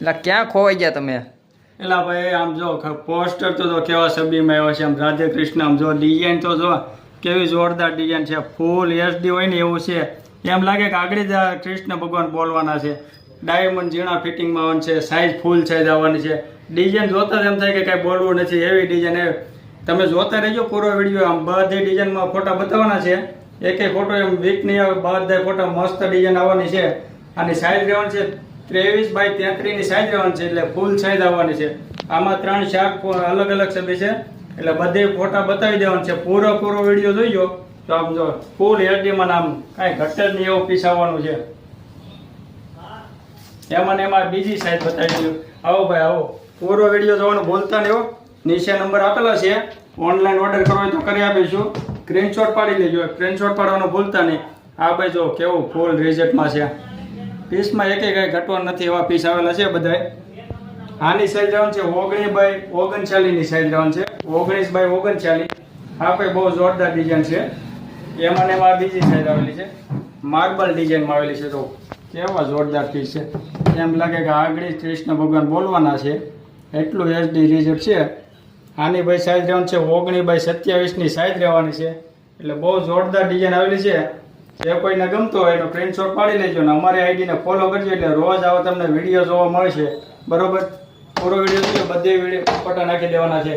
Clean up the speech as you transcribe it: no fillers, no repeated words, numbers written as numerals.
એટલે ક્યાં ખોવાઈ ગયા તમે? એલા ભાઈ આમ જો પોસ્ટર તો કેવા છબીમાં આવ્યો છે, આમ રાધે કૃષ્ણ, આમ જો ડિઝાઇન તો જો કેવી જોરદાર ડિઝાઇન છે, ફૂલ એચડી હોય ને એવું છે. એમ લાગે કે આગળ જ કૃષ્ણ ભગવાન બોલવાના છે. ડાયમંડ ઝીણા ફિટિંગમાં આવવાનું છે, સાઇઝ ફૂલ સાઇઝ આવવાની છે. ડિઝાઇન જોતા જ એમ થાય કે કાંઈ બોલવું નથી, એવી ડિઝાઇન. તમે જોતા રહેજો પૂરો વિડીયો. આમ બધી ડિઝાઇનમાં ફોટા બતાવવાના છે, એક ફોટો એમ વીક નહીં આવે, બધા ફોટા મસ્ત ડિઝાઇન આવવાની છે. આની સાઇઝ રહેવાની છે 23 બાય 33 ની સાઇઝ રહેવાની છે, એટલે ફૂલ સાઇઝ આવવાની છે. આમાં 3-4 અલગ અલગ છબી છે, એટલે બધે ફોટા બતાવી દેવાનું છે. પૂરો વિડીયો જોઈજો તો આમ જો ફૂલ એચડીમાં આમ કાંઈ ઘટ જ નહીં એવું પીસ આવવાનું છે. એમાં બીજી સાઇઝ બતાવી દઉં. આવો ભાઈ આવો, પૂરો વિડીયો જોવાનું ભૂલતા નહીં હો. નીચે નંબર આપેલા છે, ઓનલાઈન ઓર્ડર કરવો હોય તો કરી આપીશું. સ્ક્રીનશોટ પાડી લેજો, સ્ક્રીનશોટ પાડવાનું ભૂલતા નહીં. આ ભાઈ જો કેવું ફૂલ રિઝલ્ટમાં છે. પીસમાં એક કાંઈ ઘટવાનું નથી, એવા પીસ આવેલા છે બધાય. આની સાઈઝ રહેવાનું છે 19 બાય 39 ની સાઈઝ રહેવાનું છે, 19 બાય 39. આ ભાઈ બહુ જોરદાર ડિઝાઇન છે. એમાં બીજી સાઈઝ આવેલી છે, માર્બલ ડિઝાઇનમાં આવેલી છે. તો કેવા જોરદાર પીસ છે, એમ લાગે કે આગળ કૃષ્ણ ભગવાન બોલવાના છે, એટલું એચડી રિઝલ્ટ છે. આની ભાઈ સાઈઝ રહેવાની છે 19 બાય 27 ની સાઈઝ રહેવાની છે, એટલે બહુ જોરદાર ડિઝાઇન આવેલી છે. જે કોઈને ગમતો હોય એનો સ્ક્રીનશોટ પાડી લેજો ને અમારી આઈડીને ફોલો કરજો, એટલે રોજ આવો તમને વિડીયો જોવા મળશે. બરોબર, પૂરો વિડીયો બધે વિડીયો ફોટા નાખી દેવાના છે.